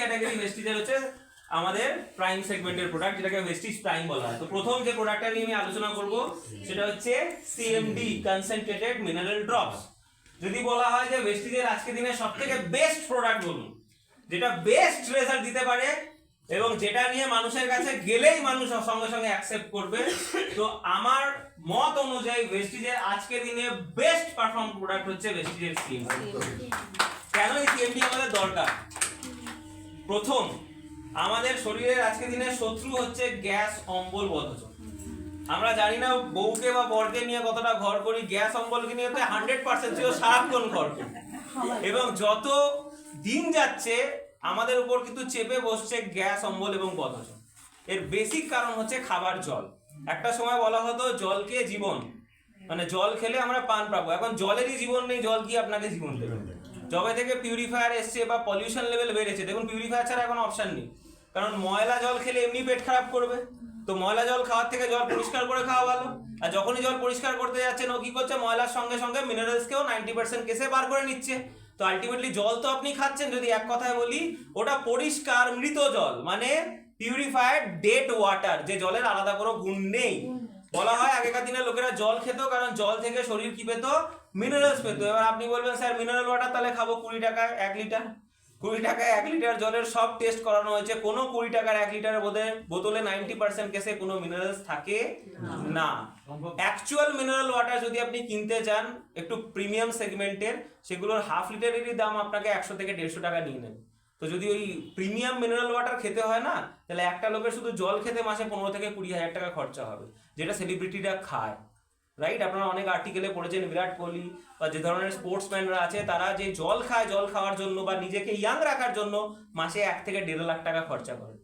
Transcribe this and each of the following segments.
Category ভেস্টিজের হচ্ছে আমাদের prime সেগমেন্টের প্রোডাক্ট, যেটাকে ভেস্টিজ প্রাইম বলা হয়। তো প্রথম যে প্রোডাক্টটা নিয়ে আমি আলোচনা করব সেটা হচ্ছে সিএমডি, কনসেন্ট্রেটেড মিনারেল ড্রপস। যদি বলা হয় যে ভেস্টিজের আজকে দিনে সবথেকে বেস্ট প্রোডাক্ট বলুন, যেটা বেস্ট রেজাল্ট দিতে পারে এবং যেটা নিয়ে মানুষের কাছে গেলেই মানুষ সঙ্গে সঙ্গে অ্যাকসেপ্ট করবে, তো আমার মত অনুযায়ী ভেস্টিজের আজকে দিনে বেস্ট পারফর্ম প্রোডাক্ট হচ্ছে ভেস্টিজের সিএমডি। কেন এই সিএমডি আমাদের দরকার? প্রথম, আমাদের শরীরের আজকে দিনে শত্রু হচ্ছে গ্যাস, অম্বল, বদহজম। আমরা জানি না বউকে বা বরকে নিয়ে কতটা ঘর করি, গ্যাস অম্বলকে নিয়ে তো 100% ছিল সারাক্ষণ ঘর করি। এবং যত দিন যাচ্ছে আমাদের উপর কিন্তু চেপে বসছে গ্যাস, অম্বল এবং বদহজম। এর বেসিক কারণ হচ্ছে খাবার, জল। একটা সময় বলা হতো জলকে জীবন, মানে জল খেলে আমরা প্রাণ পাবো। এখন জলেরই জীবন নেই, জল কি আপনাকে জীবন দেবে? যবে থেকে পিউরিফায়ার এসছে বা পলিউশন লেভেল বেড়েছে, দেখুন পিউরিফায়ার ছাড়া এখন অপশন নেই। কারণ ময়লা জল খেলে এমনি পেট খারাপ করবে, তো ময়লা জল খাওয়ার থেকে জল পরিষ্কার করে খাওয়া ভালো। আর যখনই জল পরিষ্কার করতে যাচ্ছেন, ও কি করছে? ময়লার সঙ্গে সঙ্গে মিনারেলসকেও 90% কেসে বার করে নিচ্ছে। তো আলটিমেটলি জল তো আপনি খাচ্ছেন, যদি এক কথায় বলি, ওটা পরিষ্কার মৃত জল, মানে পিউরিফায়ার্ড ডেড ওয়াটার, যে জলের আলাদা কোনো গুণ নেই। বলা হয় আগেকার দিনে লোকেরা জল খেত কারণ জল থেকে শরীর কি পেত? মিনারেলস পেত। এবার আপনি বলবেন স্যার মিনারেল ওয়াটার তাহলে খাবো 20 টাকায় 1 লিটার। 20 টাকায় 1 লিটার জলের সব টেস্ট করানো হয়েছে, কোনো 20 টাকার 1 লিটারের বোতলে 90% কেসে কোনো মিনারেলস থাকে না। অ্যাকচুয়াল মিনারেল ওয়াটার যদি আপনি কিনতে চান একটু প্রিমিয়াম সেগমেন্টের, সেগুলোর হাফ লিটারেরই দাম আপনাকে 100 থেকে 150 টাকা নিয়ে নেবে। তো যদি ওই প্রিমিয়াম মিনারেল ওয়াটার খেতে হয় না, তাহলে একটা লোকের শুধু জল খেতে মাসে 15 থেকে 20 হাজার টাকা খরচা হবে, যেটা সেলিব্রিটিরা খায়। রাইট? আপনারা অনেক আর্টিকেলে পড়েছেন বিরাট কোহলি বা যে ধরনের স্পোর্টসম্যানরা আছে, তারা যে জল খায় জল খাওয়ার জন্য বা নিজেকে ইয়াং রাখার জন্য মাসে 1 থেকে 1.5 লাখ টাকা খরচা করে।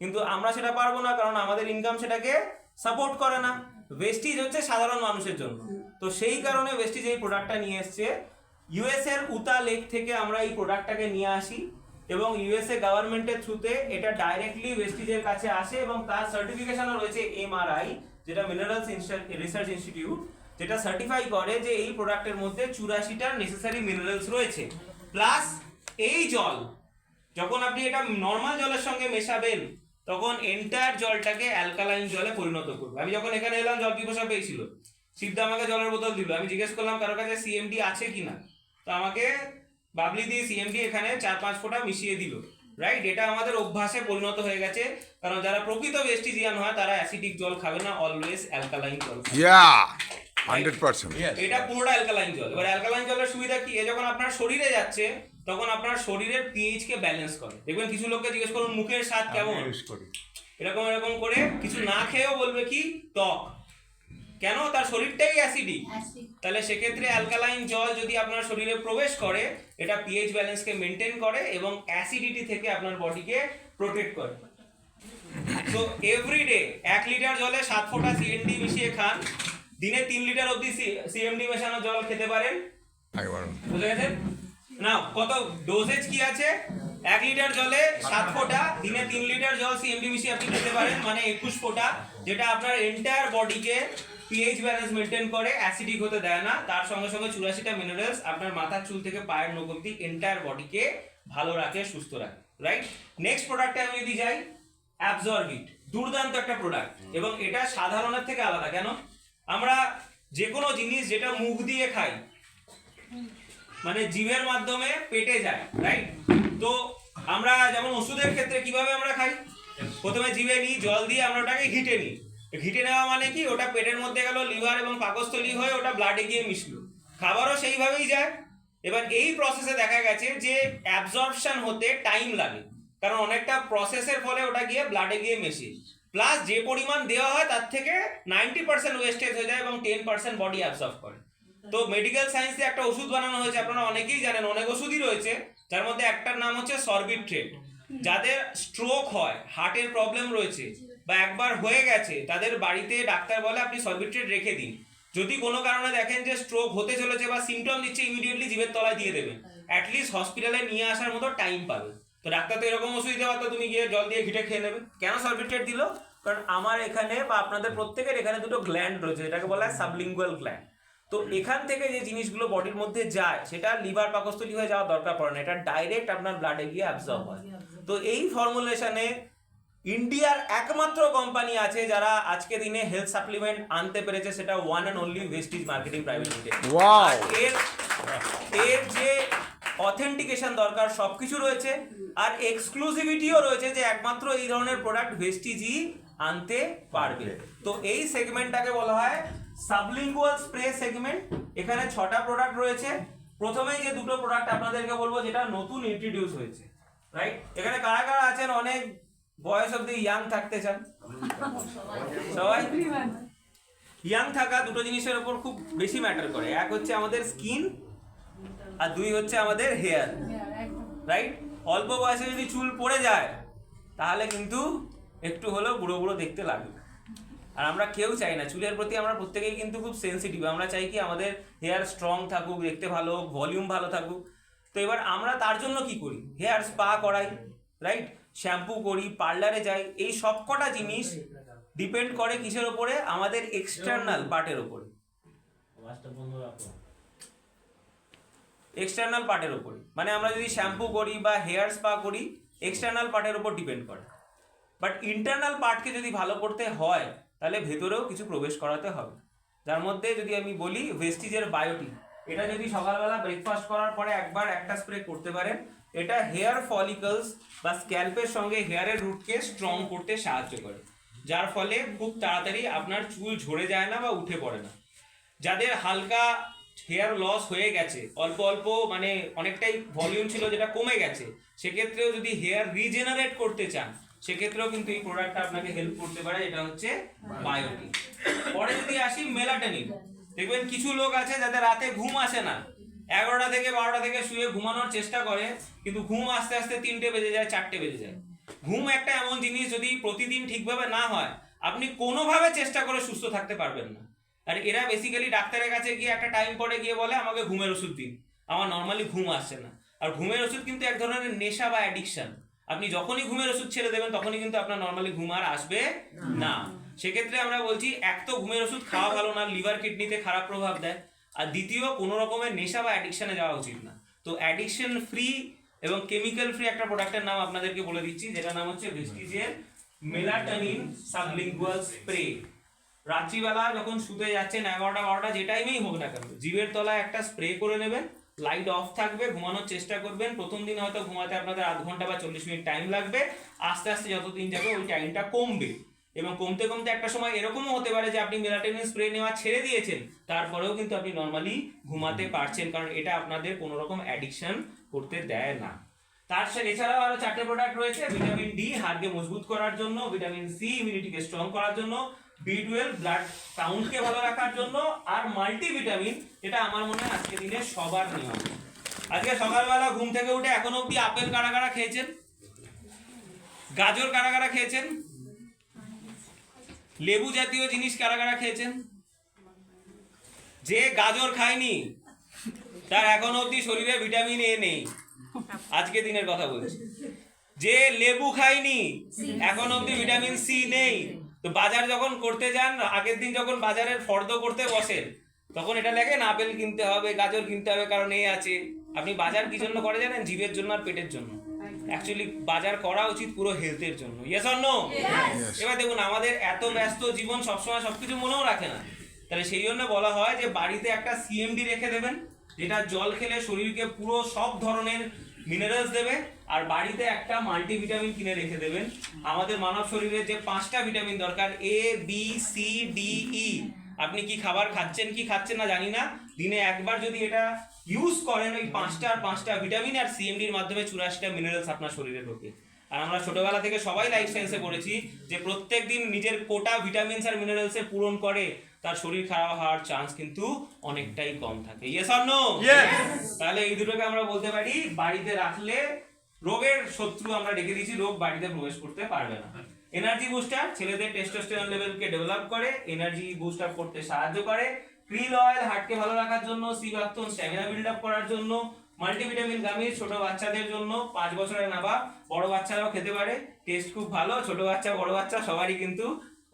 কিন্তু আমরা সেটা পারবো না, কারণ আমাদের ইনকাম সেটাকে সাপোর্ট করে না। ভেস্টিজ হচ্ছে সাধারণ মানুষের জন্য। তো সেই কারণে ভেস্টিজ এই প্রোডাক্টটা নিয়ে এসছে। ইউএস এর উতা লেক থেকে আমরা এই প্রোডাক্টটাকে নিয়ে আসি এবং ইউএসএ গভর্নমেন্টের থ্রুতে এটা ডাইরেক্টলি ভেস্টিজের কাছে আসে এবং তার সার্টিফিকেশনও রয়েছে এমআরআই, যেটা মিনারেলস রিসার্চ ইনস্টিটিউট, যেটা সার্টিফাই করে যে এই প্রোডাক্টের মধ্যে 84টা নেসেসারি মিনারেলস রয়েছে। প্লাস এই জল যখন আপনি এটা নর্মাল জলের সঙ্গে মেশাবেন, তখন এন্টায়ার জলটাকে অ্যালকালাইন জলে পরিণত করবে। আমি যখন এখানে এলাম, জল পিপাসা পেয়েছিল, সিদ্ধা আমাকে জলের বোতল দিল, আমি জিজ্ঞেস করলাম কারোর কাছে সিএমডি আছে কিনা, তো আমাকে বাবলি দিয়ে সিএমডি এখানে 4-5 ফোঁটা মিশিয়ে দিল। রাইট? এটা আমাদের অভ্যাসে পরিণত হয়ে গেছে, কারণ যারা প্রকৃত ভেস্টিজিয়ান হয় তারা অ্যাসিডিক জল খাবে না, অলওয়েজ অ্যালকালাইন জল খাবে। 100%. এটা পুরোটা অ্যালকালাইন জল। এবার অ্যালকালাইন জলের সুবিধা কি? এ যখন আপনার শরীরে যাচ্ছে তখন আপনার শরীরের পিএইচ কে ব্যালেন্স করে। দেখবেন কিছু লোককে জিজ্ঞেস করুন মুখের স্বাদ কেমন, এরকম এরকম করে কিছু না খেয়েও বলবে কি টক। কেন? তার শরীরটাই অ্যাসিডিক। তাহলে সেক্ষেত্রে অ্যালকালাইন জল যদি আপনার শরীরে প্রবেশ করে, এটা পিএইচ ব্যালেন্সকে মেনটেন করে এবং অ্যাসিডিটি থেকে আপনার বডিকে প্রোটেক্ট করে। তো এভরিডে 1 লিটার জলে 7 ফোঁটা সিএমডি মিশিয়ে খান, দিনে 3 লিটার অবধি সিএমডি মেশানো জল খেতে পারেন। বুঝে গেছেন না কত ডোজেজ কি আছে? 1 লিটার জলে 7 ফোঁটা, দিনে 3 লিটার জল সিএমডি মিশিয়ে আপনি খেতে পারেন, মানে 21 ফোঁটা, যেটা আপনার এন্টায়ার বডিকে পিএইচ ব্যালেন্স মেনটেন করে, অ্যাসিডিক হতে দেয় না। তার সঙ্গে সঙ্গে 84টা মিনারেলস আপনার মাথার চুল থেকে পায়ের নখ অবধি এন্টায়ার বডিকে ভালো রাখে, সুস্থ রাখে। রাইট? নেক্সট প্রোডাক্টে আমি যদি যাই, অ্যাবজর্বিট। দুর্দান্ত একটা প্রোডাক্ট এবং এটা সাধারণের থেকে আলাদা। কেন? আমরা যে কোনো জিনিস যেটা মুখ দিয়ে খাই, মানে জিভের মাধ্যমে পেটে যায়, রাইট? তো আমরা যেমন ওষুধের ক্ষেত্রে কিভাবে আমরা খাই, প্রথমে জিভে নিই, জল দিয়ে আমরা ওটাকে ঘিটে নিই। ঘিটে নেওয়া মানে কি? ওটা পেটের মধ্যে গেল, লিভার এবং পাকস্থলী হয়ে ওটা ব্লাডে গিয়ে মিশলো। খাবারও সেইভাবেই যায়। এবার এই প্রসেসে দেখা গেছে যে অ্যাবজর্পশন হতে টাইম লাগে, কারণ অনেকটা প্রসেসের ফলে ওটা গিয়ে ব্লাডে গিয়ে মেশে। প্লাস যে পরিমাণ দেওয়া হয় তার থেকে 90% ওয়েস্টেজ হয়ে যায় এবং 10% বডি অ্যাবজর্ব করে। তো মেডিকেল সায়েন্সে একটা ওষুধ বানানো হয়েছে, আপনারা অনেকেই জানেন, অনেক ওষুধই রয়েছে, যার মধ্যে একটার নাম হচ্ছে সরবিট্রেট। যাদের স্ট্রোক হয়, হার্টের প্রবলেম রয়েছে বা একবার হয়ে গেছে, তাদের বাড়িতে ডাক্তার বলে আপনি সরবিট্রেট রেখে দিন। যদি কোনো কারণে দেখেন যে স্ট্রোক হতে চলেছে বা সিমটম দিচ্ছে, ইমিডিয়েটলি জিভের তলায় দিয়ে দেবেন, অ্যাটলিস্ট হসপিটালে নিয়ে আসার মতো টাইম পাবে। তো ডাক্তার তো এরকম ওষুধ দিতে পারতো, তুমি গিয়ে জল দিয়ে ঘিটে খেয়ে নেবে। কেন সরবিট্রেট দিল? কারণ আমার এখানে বা আপনাদের প্রত্যেকের এখানে দুটো গ্ল্যান্ড রয়েছে, যেটাকে বলা হয় সাবলিঙ্গুয়াল গ্ল্যান্ড। তো এখান থেকে যে জিনিসগুলো বডির মধ্যে যায়, সেটা লিভার পাকস্থলী হয়ে যাওয়ার দরকার পড়ে না, এটা ডাইরেক্ট আপনার ব্লাডে গিয়ে অ্যাবজর্ব হয়। তো এই ফর্মুলেশনে ইন্ডিয়ার একমাত্র কোম্পানি আছে যারা আজকে দিনে হেলথ সাপ্লিমেন্ট আনতে পেরেছে, সেটা one and only Vestige marketing private limited. Wow! এর যে অথেন্টিকেশন দরকার সবকিছু রয়েছে, আর এক্সক্লুসিভিটিও রয়েছে যে একমাত্র এই ধরনের প্রোডাক্ট ভেস্টিজই আনতে পারবে। তো এই সেগমেন্টটাকে বলা হয় সাবলিঙ্গুয়াল স্প্রে সেগমেন্ট। এখানে 6টা প্রোডাক্ট রয়েছে। প্রথমেই যে দুটো প্রোডাক্ট আপনাদেরকে বলবো যেটা নতুন ইন্ট্রোডিউস হয়েছে, রাইট? এখানে কারা কারা আছেন অনেক বয়স অব্দি ইয়াং থাকতে চান? সবাই ইয়াং থাকা দুটো জিনিসের উপর খুব বেশি ম্যাটার করে। এক হচ্ছে আমাদের স্কিন, আর দুই হচ্ছে আমাদের হেয়ার, রাইট? অল্প বয়সে যদি চুল পড়ে যায় তাহলে কিন্তু একটু হলেও বুড়ো বুড়ো দেখতে লাগবে, আর আমরা কেউ চাই না। চুলের প্রতি আমরা প্রত্যেকেই কিন্তু খুব সেন্সিটিভ। আমরা চাই কি আমাদের হেয়ার স্ট্রং থাকুক, দেখতে ভালো হোক, ভলিউম ভালো থাকুক। তো এবার আমরা তার জন্য কি করি? হেয়ার স্পা করাই, রাইট? শ্যাম্পু করি, পার্লারে যাই। এই সবকটা জিনিস ডিপেন্ড করে কিসের ওপরে? আমাদের এক্সটার্নাল পার্টের ওপরে, এক্সটার্নাল পার্টের ওপরে। মানে আমরা যদি শ্যাম্পু করি বা হেয়ার স্পা করি, এক্সটার্নাল পার্টের ওপর ডিপেন্ড করে। বাট ইন্টারনাল পার্টকে যদি ভালো করতে হয় তাহলে ভেতরেও কিছু প্রবেশ করাতে হবে। যার মধ্যে যদি আমি বলি ভেস্টিজের বায়োটিন, এটা যদি সকালবেলা ব্রেকফাস্ট করার পরে একবার একটা স্প্রে করতে পারেন, এটা হেয়ার ফলিকলস বা স্ক্যাল্পের সঙ্গে হেয়ারের রুটকে স্ট্রং করতে সাহায্য করে, যার ফলে খুব তাড়াতাড়ি আপনার চুল ঝরে যায় না বা উঠে পড়ে না। যাদের হালকা হেয়ার লস হয়ে গেছে, অল্প অল্প মানে অনেকটাই ভলিউম ছিল যেটা কমে গেছে, সেক্ষেত্রেও যদি হেয়ার রিজেনারেট করতে চান সেক্ষেত্রেও কিন্তু এই প্রোডাক্টটা আপনাকে হেল্প করতে পারে, এটা হচ্ছে বায়োটিন। পরে যদি আসি মেলাটোনিন, দেখবেন কিছু লোক আছে যাদের রাতে ঘুম আসে না, 11টা থেকে 12টা থেকে শুয়ে ঘুমানোর চেষ্টা করে, কিন্তু ঘুম আস্তে আস্তে 3টে বেজে যায়, 4টে বেজে যায়। ঘুম একটা এমন জিনিস, যদি প্রতিদিন ঠিকভাবে না হয় আপনি কোনোভাবে চেষ্টা করে সুস্থ থাকতে পারবেন না। আর এরা বেসিক্যালি ডাক্তারের কাছে গিয়ে একটা টাইম পরে গিয়ে বলে আমাকে ঘুমের ওষুধ দিন, আমার নর্মালি ঘুম আসছে না। আর ঘুমের ওষুধ কিন্তু এক ধরনের নেশা বা অ্যাডিকশন। আপনি যখনই ঘুমের ওষুধ ছেড়ে দেবেন তখনই কিন্তু আপনার নর্মালি ঘুম আর আসবে না। সেক্ষেত্রে আমরা বলছি, এক তো ঘুমের ওষুধ খাওয়া ভালো না, লিভার কিডনিতে খারাপ প্রভাব দেয়, আর দ্বিতীয় কোনো রকমের নেশা বা অ্যাডিকশনে যাওয়া উচিত না। তো অ্যাডিকশন ফ্রি এবং কেমিক্যাল ফ্রি একটা প্রোডাক্টের নাম আপনাদেরকে বলে দিচ্ছি, যেটার নাম হচ্ছে ভেস্টিজের মেলাটোনিন সাবলিঙ্গুয়াল স্প্রে। রাত্রিবেলা যখন শুতে যাচ্ছেন 11টা 12টা যে টাইমেই হোক না কেন, জিভের তলায় একটা স্প্রে করে নেবেন, লাইট অফ থাকবে, ঘুমানোর চেষ্টা করবেন। প্রথম দিন হয়তো ঘুমাতে আপনাদের আধ ঘন্টা বা 40 মিনিট টাইম লাগবে, আস্তে আস্তে যত দিন যাবে ওই টাইমটা কমবে, এবং কমতে কমতে একটা সময় এরকমও হতে পারে যে আপনি মেলাটোনিন স্প্রে নেওয়া ছেড়ে দিয়েছেন, তারপরেও কিন্তু আপনি নর্মালি ঘুমাতে পারছেন, কারণ এটা আপনাদের কোনো রকম অ্যাডিকশন করতে দেয় না। তার সাথে এছাড়াও আরো 4টে প্রোডাক্ট রয়েছে। ভিটামিন ডি হাড়কে মজবুত করার জন্য, ভিটামিন সি ইমিউনিটিকে স্ট্রং করার জন্য, B12 ব্লাড কাউন্টকে ভালো রাখার জন্য, আর মাল্টিভিটামিন, যেটা আমার মনে হয় আজকে দিনে সবার নিয়ম। আজকে সকালবেলা ঘুম থেকে উঠে এখনো অব্দি আপেল কারা কারা খেয়েছেন? গাজর কারা কারা খেয়েছেন? লেবু জাতীয় জিনিস কারা কারা খেয়েছেন? যে গাজর খায়নি তার এখনো অব্দি শরীরে ভিটামিন এ নেই, আজকে দিনের কথা বলছি। যে লেবু খায়নি এখন অব্দি ভিটামিন সি নেই। তো বাজার যখন করতে যান, আগের দিন যখন বাজারের ফর্দ করতে বসেন, তখন এটা লেখেন আপেল কিনতে হবে, গাজর কিনতে হবে, কারণ এই আছে। আপনি বাজার কি জন্য করে জানেন? জিভের জন্য আর পেটের জন্য। অ্যাকচুয়ালি বাজার করা উচিত পুরো হেলথের জন্য। Yes or no? এবার দেখুন, আমাদের এত ব্যস্ত জীবন সবসময় সবকিছু মনেও রাখে না, তাহলে সেই জন্য বলা হয় যে বাড়িতে একটা সিএমডি রেখে দেবেন, যেটা জল খেলে শরীরকে পুরো সব ধরনের মিনারেলস দেবে, আর বাড়িতে একটা মাল্টিভিটামিন কিনে রেখে দেবেন। আমাদের মানব শরীরে যে 5টা ভিটামিন দরকার, A B C D E, আপনি কি খাবার খাচ্ছেন কি খাচ্ছেন না জানি না, দিনে একবার যদি এটা ইউজ করেন, ওই 5টা ভিটামিন আর সিএমডির মাধ্যমে 84টা মিনারেলস আপনার শরীরে ঢোকে। আর আমরা ছোটবেলা থেকে সবাই লাইফ সায়েন্সে পড়েছি যে প্রত্যেক দিন নিজের কোটা ভিটামিনস আর মিনারেলসে পূরণ করে তার শরীর খারাপ হওয়ার চান্স কিন্তু অনেকটাই কম থাকে। Yes or no? তাহলে এই দুটোকে আমরা বলতে পারি বাড়িতে রাখলে রোগের শত্রু আমরা ডেকে দিয়েছি, রোগ বাড়িতে প্রবেশ করতে পারবে না। এনার্জি বুস্টার ছেলেদের টেস্টোস্টেরন লেভেলকে ডেভেলপ করে, এনার্জি বুস্ট আপ করতে সাহায্য করে। ক্রিল অয়েল হার্টকে ভালো রাখার জন্য, সিবাক্তন স্ট্যামিনা বিল্ড আপ করার জন্য। মাল্টিভিটামিন গামি ছোট বাচ্চাদের জন্য, 5 বছরের নাবা, বড় বাচ্চারাও খেতে পারে, টেস্ট খুব ভালো। ছোট বাচ্চা বড় বাচ্চা সবারই কিন্তু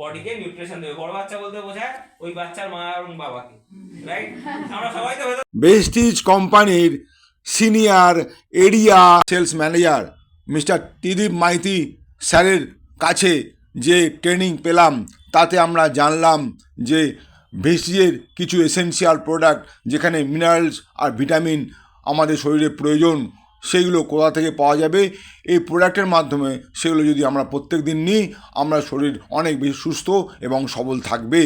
বডিকে নিউট্রিশন দেবে। বড় বাচ্চা বলতে বোঝায় ওই বাচ্চার মা এবং বাবাকে, রাইট? আমরা সবাই তো ভেস্টিজ কোম্পানির senior area sales manager mister Tridip Maity স্যারের কাছে যে ট্রেনিং পেলাম তাতে আমরা জানলাম যে ভেস্টিজের কিছু এসেনশিয়াল প্রোডাক্ট যেখানে মিনারেলস আর ভিটামিন আমাদের শরীরে প্রয়োজন সেইগুলো কোথা থেকে পাওয়া যাবে। এই প্রোডাক্টের মাধ্যমে সেগুলো যদি আমরা প্রত্যেক দিন নিই আমরা শরীর অনেক বেশি সুস্থ এবং সবল থাকবে।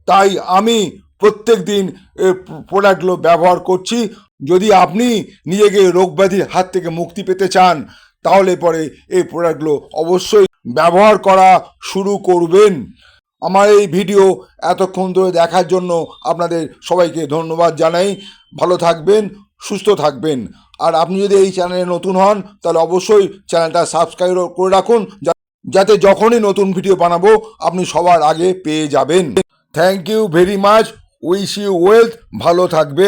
তাই আমি প্রত্যেক দিন এই প্রোডাক্টগুলো ব্যবহার করছি। যদি আপনি নিজেকে রোগব্যাধির হাত থেকে মুক্তি পেতে চান তাহলে পরে এই প্রোডাক্টগুলো অবশ্যই ব্যবহার করা শুরু করবেন। আমার এই ভিডিও এতক্ষণ ধরে দেখার জন্য আপনাদের সবাইকে ধন্যবাদ জানাই। ভালো থাকবেন, সুস্থ থাকবেন। আর আপনি যদি এই চ্যানেলে নতুন হন তাহলে অবশ্যই চ্যানেলটা সাবস্ক্রাইব করে রাখুন যাতে যখনই নতুন ভিডিও বানাবো আপনি সবার আগে পেয়ে যাবেন। Thank you very much. Wish you wealth. ভালো থাকবে।